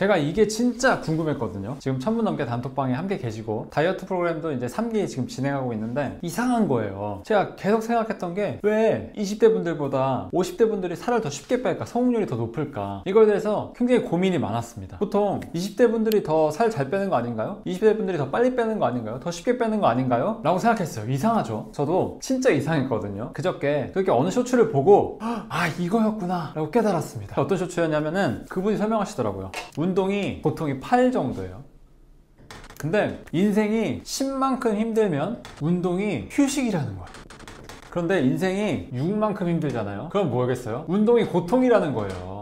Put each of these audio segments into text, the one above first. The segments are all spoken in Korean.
제가 이게 진짜 궁금했거든요. 지금 1000분 넘게 단톡방에 함께 계시고 다이어트 프로그램도 이제 3기 지금 진행하고 있는데 이상한 거예요. 제가 계속 생각했던 게 왜 20대 분들보다 50대 분들이 살을 더 쉽게 뺄까, 성공률이 더 높을까, 이거에 대해서 굉장히 고민이 많았습니다. 보통 20대 분들이 더 살 잘 빼는 거 아닌가요? 20대 분들이 더 빨리 빼는 거 아닌가요? 더 쉽게 빼는 거 아닌가요? 라고 생각했어요. 이상하죠? 저도 진짜 이상했거든요. 그저께 그렇게 어느 쇼츠를 보고 아 이거였구나 라고 깨달았습니다. 어떤 쇼츠였냐면은 그분이 설명하시더라고요. 운동이 보통이 8 정도예요. 근데 인생이 10만큼 힘들면 운동이 휴식이라는 거야. 그런데 인생이 6만큼 힘들잖아요. 그럼 뭐겠어요? 운동이 고통이라는 거예요.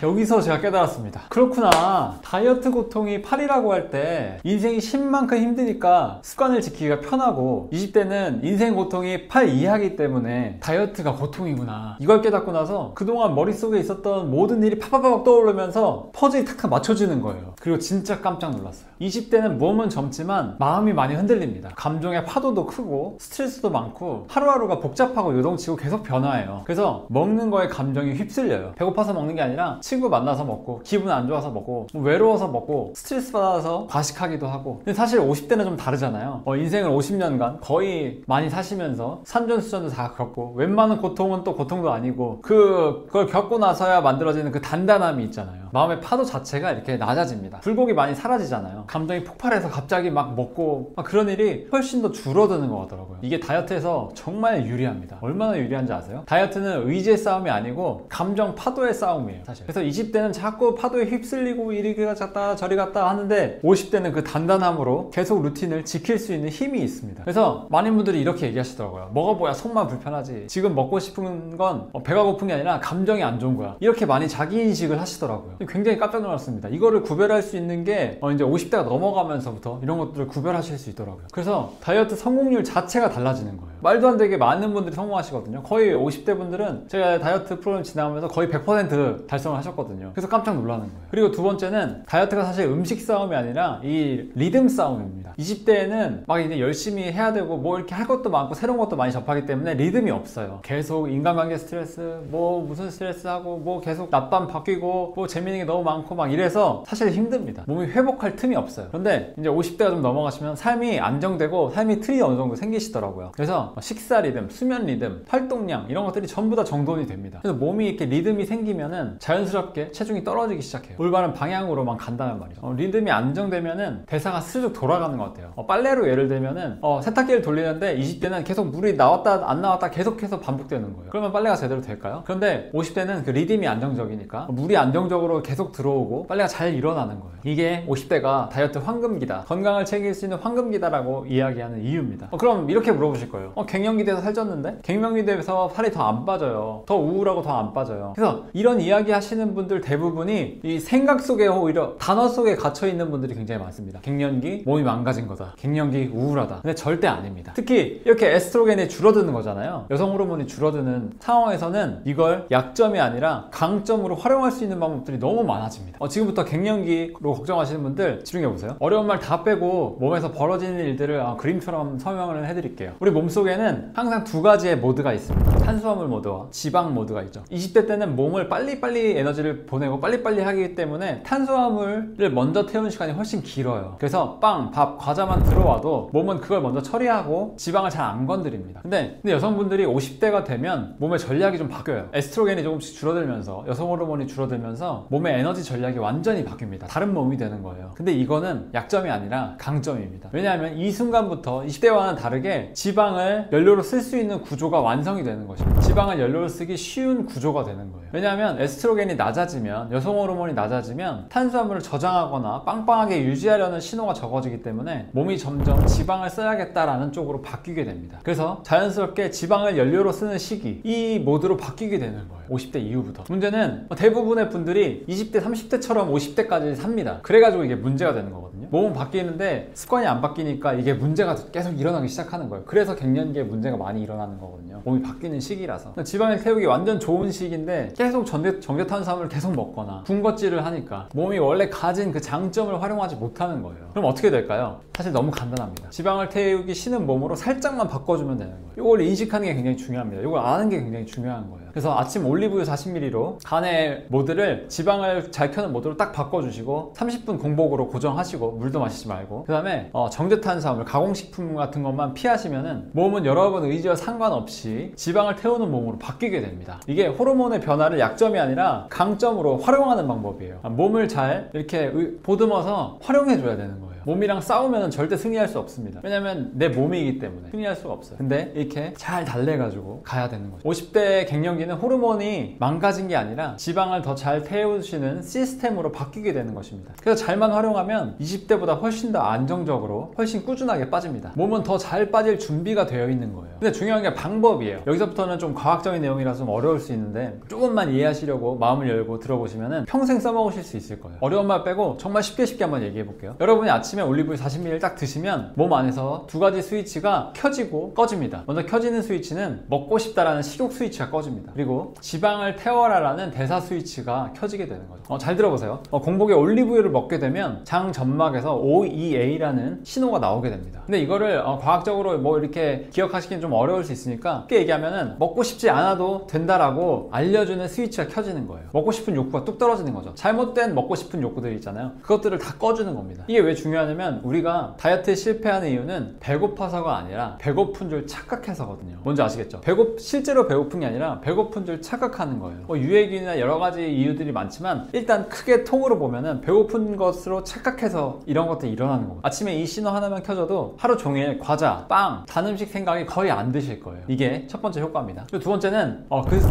여기서 제가 깨달았습니다. 그렇구나. 다이어트 고통이 8이라고 할 때 인생이 10만큼 힘드니까 습관을 지키기가 편하고 20대는 인생 고통이 8 이하이기 때문에 다이어트가 고통이구나. 이걸 깨닫고 나서 그동안 머릿속에 있었던 모든 일이 팍팍팍 떠오르면서 퍼즐이 탁탁 맞춰지는 거예요. 그리고 진짜 깜짝 놀랐어요. 20대는 몸은 젊지만 마음이 많이 흔들립니다. 감정의 파도도 크고 스트레스도 많고 하루하루가 복잡하고 요동치고 계속 변화해요. 그래서 먹는 거에 감정이 휩쓸려요. 배고파서 먹는 게 아니라 친구 만나서 먹고 기분 안 좋아서 먹고 외로워서 먹고 스트레스 받아서 과식하기도 하고. 근데 사실 50대는 좀 다르잖아요. 인생을 50년간 거의 많이 사시면서 산전수전도 다 겪고 웬만한 고통은 또 고통도 아니고 그걸 겪고 나서야 만들어지는 그 단단함이 있잖아요. 마음의 파도 자체가 이렇게 낮아집니다. 굴곡이 많이 사라지잖아요. 감정이 폭발해서 갑자기 막 먹고 그런 일이 훨씬 더 줄어드는 것 같더라고요. 이게 다이어트에서 정말 유리합니다. 얼마나 유리한지 아세요? 다이어트는 의지의 싸움이 아니고 감정 파도의 싸움이에요, 사실. 그래서 20대는 자꾸 파도에 휩쓸리고 이리 갔다 저리 갔다 하는데 50대는 그 단단함으로 계속 루틴을 지킬 수 있는 힘이 있습니다. 그래서 많은 분들이 이렇게 얘기하시더라고요. 먹어봐야 속만 불편하지. 지금 먹고 싶은 건 배가 고픈 게 아니라 감정이 안 좋은 거야. 이렇게 많이 자기인식을 하시더라고요. 굉장히 깜짝 놀랐습니다. 이거를 구별할 수 있는 게 이제 50대가 넘어가면서부터 이런 것들을 구별하실 수 있더라고요. 그래서 다이어트 성공률 자체가 달라지는 거예요. 말도 안 되게 많은 분들이 성공하시거든요. 거의 50대 분들은 제가 다이어트 프로그램 지나가면서 거의 100% 달성을 하셨거든요. 그래서 깜짝 놀라는 거예요. 그리고 두 번째는 다이어트가 사실 음식 싸움이 아니라 이 리듬 싸움입니다. 20대에는 막 이제 열심히 해야 되고 뭐 이렇게 할 것도 많고 새로운 것도 많이 접하기 때문에 리듬이 없어요. 계속 인간관계 스트레스, 뭐 무슨 스트레스 하고 뭐 계속 낮밤 바뀌고 뭐 재밌는 게 너무 많고 막 이래서 사실 힘듭니다. 몸이 회복할 틈이 없어요. 그런데 이제 50대가 좀 넘어가시면 삶이 안정되고 삶이 틀이 어느 정도 생기시더라고요. 그래서 식사 리듬, 수면 리듬, 활동량 이런 것들이 전부 다 정돈이 됩니다. 그래서 몸이 이렇게 리듬이 생기면은 자연스럽게 체중이 떨어지기 시작해요. 올바른 방향으로만 간다는 말이죠. 리듬이 안정되면은 대사가 스르륵 돌아가는 것 같아요. 빨래로 예를 들면은 세탁기를 돌리는데 20대는 계속 물이 나왔다 안 나왔다 계속해서 반복되는 거예요. 그러면 빨래가 제대로 될까요? 그런데 50대는 그 리듬이 안정적이니까 물이 안정적으로 계속 들어오고 빨래가 잘 일어나는 거예요. 이게 50대가 다이어트 황금기다, 건강을 챙길 수 있는 황금기다라고 이야기하는 이유입니다. 그럼 이렇게 물어보실 거예요. 갱년기 돼서 살쪘는데? 갱년기 돼서 살이 더 안 빠져요. 더 우울하고 더 안 빠져요. 그래서 이런 이야기 하시는 분들 대부분이 이 생각 속에 오히려 단어 속에 갇혀 있는 분들이 굉장히 많습니다. 갱년기 몸이 망가진 거다, 갱년기 우울하다. 근데 절대 아닙니다. 특히 이렇게 에스트로겐이 줄어드는 거잖아요. 여성 호르몬이 줄어드는 상황에서는 이걸 약점이 아니라 강점으로 활용할 수 있는 방법들이 너무 많아집니다. 지금부터 갱년기로 걱정하시는 분들 집중해보세요. 어려운 말 다 빼고 몸에서 벌어지는 일들을 그림처럼 설명을 해드릴게요. 우리 몸속에는 항상 두 가지의 모드가 있습니다. 탄수화물 모드와 지방 모드가 있죠. 20대 때는 몸을 빨리빨리 에너지를 보내고 빨리빨리 하기 때문에 탄수화물을 먼저 태우는 시간이 훨씬 길어요. 그래서 빵, 밥, 과자만 들어와도 몸은 그걸 먼저 처리하고 지방을 잘 안 건드립니다. 근데 여성분들이 50대가 되면 몸의 전략이 좀 바뀌어요. 에스트로겐이 조금씩 줄어들면서 여성 호르몬이 줄어들면서 몸의 에너지 전략이 완전히 바뀝니다. 다른 몸이 되는 거예요. 근데 이거는 약점이 아니라 강점입니다. 왜냐하면 이 순간부터 20대와는 다르게 지방을 연료로 쓸 수 있는 구조가 완성이 되는 것입니다. 지방을 연료로 쓰기 쉬운 구조가 되는 거예요. 왜냐하면 에스트로겐이 낮아지면, 여성 호르몬이 낮아지면 탄수화물을 저장하거나 빵빵하게 유지하려는 신호가 적어지기 때문에 몸이 점점 지방을 써야겠다라는 쪽으로 바뀌게 됩니다. 그래서 자연스럽게 지방을 연료로 쓰는 시기, 이 모드로 바뀌게 되는 거예요. 50대 이후부터. 문제는 대부분의 분들이 20대, 30대처럼 50대까지 삽니다. 그래가지고 이게 문제가 되는 거거든요. 몸은 바뀌는데 습관이 안 바뀌니까 이게 문제가 계속 일어나기 시작하는 거예요. 그래서 갱년기에 문제가 많이 일어나는 거거든요. 몸이 바뀌는 시기라서. 지방을 태우기 완전 좋은 시기인데 계속 정제탄수화물을 계속 먹거나 군것질을 하니까 몸이 원래 가진 그 장점을 활용하지 못하는 거예요. 그럼 어떻게 될까요? 사실 너무 간단합니다. 지방을 태우기 싫은 몸으로 살짝만 바꿔주면 되는 거예요. 이걸 인식하는 게 굉장히 중요합니다. 이걸 아는 게 굉장히 중요한 거예요. 그래서 아침 올리브유 40ml로 간의 모드를 지방을 잘 켜는 모드로 딱 바꿔주시고 30분 공복으로 고정하시고 물도 마시지 말고, 그 다음에 정제탄수화물, 가공식품 같은 것만 피하시면은 몸은 여러분 의지와 상관없이 지방을 태우는 몸으로 바뀌게 됩니다. 이게 호르몬의 변화를 약점이 아니라 강점으로 활용하는 방법이에요. 몸을 잘 이렇게 보듬어서 활용해줘야 되는 거예요. 몸이랑 싸우면 절대 승리할 수 없습니다. 왜냐면 내 몸이기 때문에 승리할 수가 없어요. 근데 이렇게 잘 달래가지고 가야 되는 거죠. 50대 갱년기는 호르몬이 망가진 게 아니라 지방을 더 잘 태우시는 시스템으로 바뀌게 되는 것입니다. 그래서 잘만 활용하면 20대보다 훨씬 더 안정적으로 훨씬 꾸준하게 빠집니다. 몸은 더 잘 빠질 준비가 되어 있는 거예요. 근데 중요한 게 방법이에요. 여기서부터는 좀 과학적인 내용이라서 좀 어려울 수 있는데 조금만 이해하시려고 마음을 열고 들어보시면 평생 써먹으실 수 있을 거예요. 어려운 말 빼고 정말 쉽게 한번 얘기해 볼게요. 여러분이 아침에 올리브유 40ml 딱 드시면 몸 안에서 두 가지 스위치가 켜지고 꺼집니다. 먼저 켜지는 스위치는 먹고 싶다라는 식욕 스위치가 꺼집니다. 그리고 지방을 태워라라는 대사 스위치가 켜지게 되는 거죠. 잘 들어보세요. 공복에 올리브유를 먹게 되면 장 점막에서 OEA라는 신호가 나오게 됩니다. 근데 이거를 과학적으로 뭐 이렇게 기억하시기는 좀 어려울 수 있으니까 쉽게 얘기하면은 먹고 싶지 않아도 된다라고 알려주는 스위치가 켜지는 거예요. 먹고 싶은 욕구가 뚝 떨어지는 거죠. 잘못된 먹고 싶은 욕구들 있잖아요. 그것들을 다 꺼주는 겁니다. 이게 왜 중요하냐면 우리가 다이어트에 실패하는 이유는 배고파서가 아니라 배고픈 줄 착각해서거든요. 뭔지 아시겠죠? 실제로 배고픈 게 아니라 배고픈 줄 착각하는 거예요. 유해균이나 여러 가지 이유들이 많지만 일단 크게 통으로 보면은 배고픈 것으로 착각해서 이런 것들이 일어나는 거예요. 아침에 이 신호 하나만 켜져도 하루 종일 과자, 빵, 단 음식 생각이 거의 안 드실 거예요. 이게 첫 번째 효과입니다. 그리고 두 번째는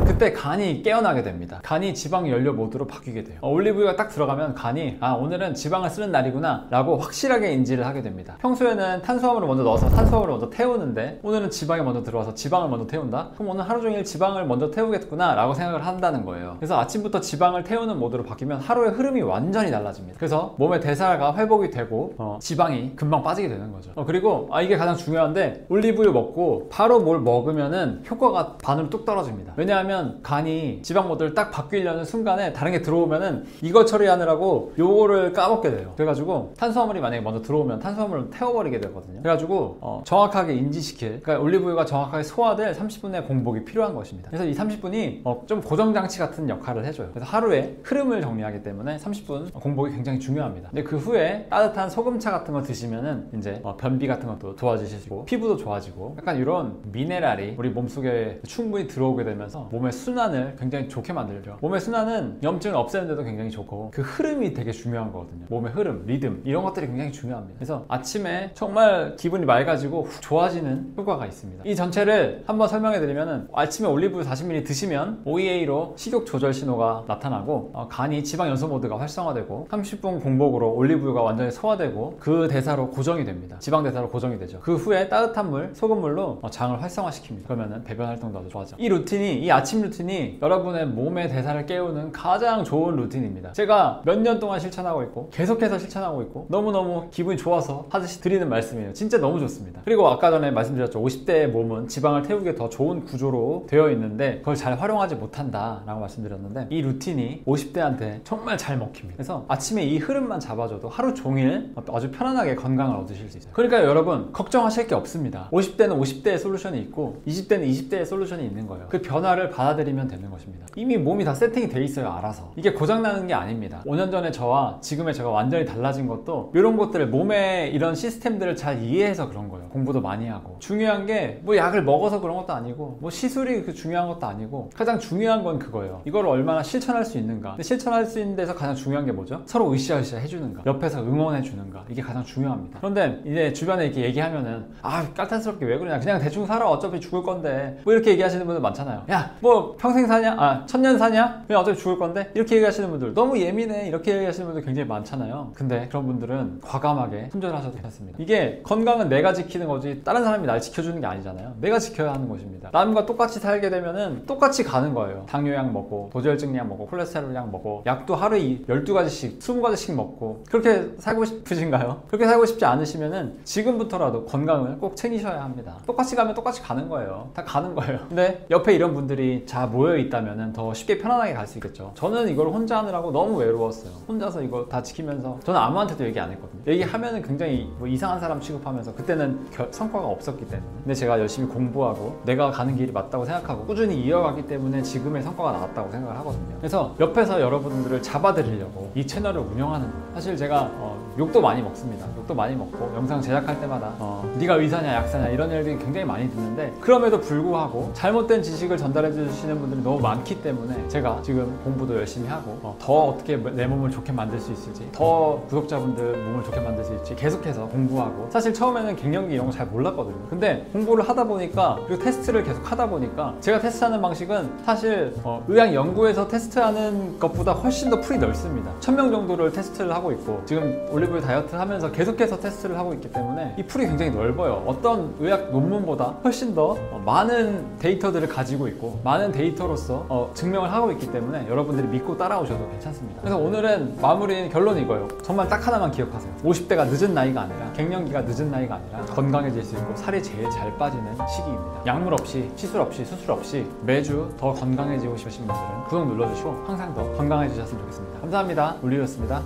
그때 간이 깨어나게 됩니다. 간이 지방 연료 모드로 바뀌게 돼요. 올리브유가 딱 들어가면 간이 오늘은 지방을 쓰는 날이구나 라고 확실하게 인지를 하게 됩니다. 평소에는 탄수화물을 먼저 넣어서 탄수화물을 먼저 태우는데 오늘은 지방이 먼저 들어와서 지방을 먼저 태운다? 그럼 오늘 하루 종일 지방을 먼저 태우겠구나 라고 생각을 한다는 거예요. 그래서 아침부터 지방을 태우는 모드로 바뀌면 하루의 흐름이 완전히 달라집니다. 그래서 몸의 대사가 회복이 되고 지방이 금방 빠지게 되는 거죠. 그리고 이게 가장 중요한데 올리브유 먹고 바로 뭘 먹으면은 효과가 반으로 뚝 떨어집니다. 왜냐하면 간이 지방 모드를 딱 바뀌려는 순간에 다른 게 들어오면은 이거 처리하느라고 요거를 까먹게 돼요. 그래가지고 탄수화물이 만약에 먼저 들어오면 탄수화물을 태워버리게 되거든요. 그래가지고 정확하게 인지시킬, 그러니까 올리브유가 정확하게 소화될 30분의 공복이 필요한 것입니다. 그래서 이 30분이 좀 고정장치 같은 역할을 해줘요. 그래서 하루의 흐름을 정리하기 때문에 30분 공복이 굉장히 중요합니다. 근데 그 후에 따뜻한 소금차 같은 거 드시면은 이제 변비 같은 것도 도와주시고 피부도 좋아지고 약간 이런 미네랄이 우리 몸속에 충분히 들어오게 되면서 몸의 순환을 굉장히 좋게 만들죠. 몸의 순환은 염증을 없애는 데도 굉장히 좋고 그 흐름이 되게 중요한 거거든요. 몸의 흐름, 리듬 이런 것들이 굉장히 중요합니다. 그래서 아침에 정말 기분이 맑아지고 훅 좋아지는 효과가 있습니다. 이 전체를 한번 설명해 드리면은 아침에 올리브유 40ml 드시면 OEA로 식욕 조절 신호가 나타나고 간이 지방 연소 모드가 활성화되고 30분 공복으로 올리브유가 완전히 소화되고 그 대사로 고정이 됩니다. 지방 대사로 고정이 되죠. 그 후에 따뜻한 물, 소금물로 장을 활성화시킵니다. 그러면은 배변 활동도 아주 좋아져. 이 아침 루틴이 여러분의 몸의 대사를 깨우는 가장 좋은 루틴입니다. 제가 몇 년 동안 실천하고 있고 계속해서 실천하고 있고 너무너무 기분이 좋아서 하듯이 드리는 말씀이에요. 진짜 너무 좋습니다. 그리고 아까 전에 말씀드렸죠. 50대의 몸은 지방을 태우기에 더 좋은 구조로 되어 있는데 그걸 잘 활용하지 못한다 라고 말씀드렸는데 이 루틴이 50대한테 정말 잘 먹힙니다. 그래서 아침에 이 흐름만 잡아줘도 하루 종일 아주 편안하게 건강을 얻으실 수 있어요. 그러니까 여러분 걱정하실 게 없습니다. 50대는 50대의 솔루션이 있고 20대는 20대의 솔루션이 있는 거예요. 그 변화를 받아들이면 되는 것입니다. 이미 몸이 다 세팅이 돼 있어요. 알아서. 이게 고장나는 게 아닙니다. 5년 전에 저와 지금의 제가 완전히 달라진 것도 이런 것들을 몸의 이런 시스템들을 잘 이해해서 그런 거예요. 공부도 많이 하고 중요한 게 뭐 약을 먹어서 그런 것도 아니고 뭐 시술이 그 중요한 것도 아니고 가장 중요한 건 그거예요. 이걸 얼마나 실천할 수 있는가. 근데 실천할 수 있는 데서 가장 중요한 게 뭐죠? 서로 으쌰으쌰 해주는가, 옆에서 응원해 주는가, 이게 가장 중요합니다. 그런데 이제 주변에 이렇게 얘기하면은 까탈스럽게 왜 그러냐, 그냥 대충 살아, 어차피 죽을 건데, 뭐 이렇게 얘기하시는 분들 많잖아요. 야 뭐 평생 사냐, 천년 사냐, 그냥 어차피 죽을 건데, 이렇게 얘기하시는 분들, 너무 예민해, 이렇게 얘기하시는 분들 굉장히 많잖아요. 근데 그런 분들은 과감하게 손절하셔도 괜찮습니다. 이게 건강은 내가 지키는 거지 다른 사람이 날 지켜주는 게 아니잖아요. 내가 지켜야 하는 것입니다. 남과 똑같이 살게 되면은 똑같이 가는 거예요. 당뇨약 먹고 고지혈증약 먹고 콜레스테롤약 먹고 약도 하루에 12가지씩 20가지씩 먹고 그렇게 살고 싶으신가요? 그렇게 살고 싶지 않으시면은 지금부터라도 건강을 꼭 챙기셔야 합니다. 똑같이 가면 똑같이 가는 거예요. 다 가는 거예요. 근데 옆에 이런 분들이 다 모여 있다면은 더 쉽게 편안하게 갈 수 있겠죠. 저는 이걸 혼자 하느라고 너무 외로웠어요. 혼자서 이거 다 지키면서 저는 아무한테도 얘기 안 했거든요. 하거든요. 얘기하면은 굉장히 뭐 이상한 사람 취급하면서 그때는 성과가 없었기 때문에. 근데 제가 열심히 공부하고 내가 가는 길이 맞다고 생각하고 꾸준히 이어가기 때문에 지금의 성과가 나왔다고 생각을 하거든요. 그래서 옆에서 여러분들을 잡아드리려고 이 채널을 운영하는 거예요. 사실 제가 욕도 많이 먹습니다. 욕도 많이 먹고 영상 제작할 때마다 네가 의사냐 약사냐 이런 얘기들이 굉장히 많이 듣는데, 그럼에도 불구하고 잘못된 지식을 전달해 주시는 분들이 너무 많기 때문에 제가 지금 공부도 열심히 하고 더 어떻게 내 몸을 좋게 만들 수 있을지, 더 구독자분들 몸을 좋게 만들 수 있을지 계속해서 공부하고, 사실 처음에는 갱년기 이런 거 잘 몰랐거든요. 근데 공부를 하다 보니까, 그리고 테스트를 계속 하다 보니까, 제가 테스트하는 방식은 사실 의학 연구에서 테스트하는 것보다 훨씬 더 풀이 넓습니다. 1000명 정도를 테스트를 하고 있고, 지금 올리브유 다이어트 하면서 계속해서 테스트를 하고 있기 때문에 이 풀이 굉장히 넓어요. 어떤 의학 논문보다 훨씬 더 많은 데이터들을 가지고 있고, 많은 데이터로서 증명을 하고 있기 때문에 여러분들이 믿고 따라오셔도 괜찮습니다. 그래서 오늘은 마무리 결론이 이거예요. 정말 딱 하나만 기억하세요. 50대가 늦은 나이가 아니라, 갱년기가 늦은 나이가 아니라 건강해질 수 있고 살이 제일 잘 빠지는 시기입니다. 약물 없이, 시술 없이, 수술 없이 매주 더 건강해지고 싶으신 분들은 구독 눌러주시고 항상 더 건강해지셨으면 좋겠습니다. 감사합니다. 올리브였습니다.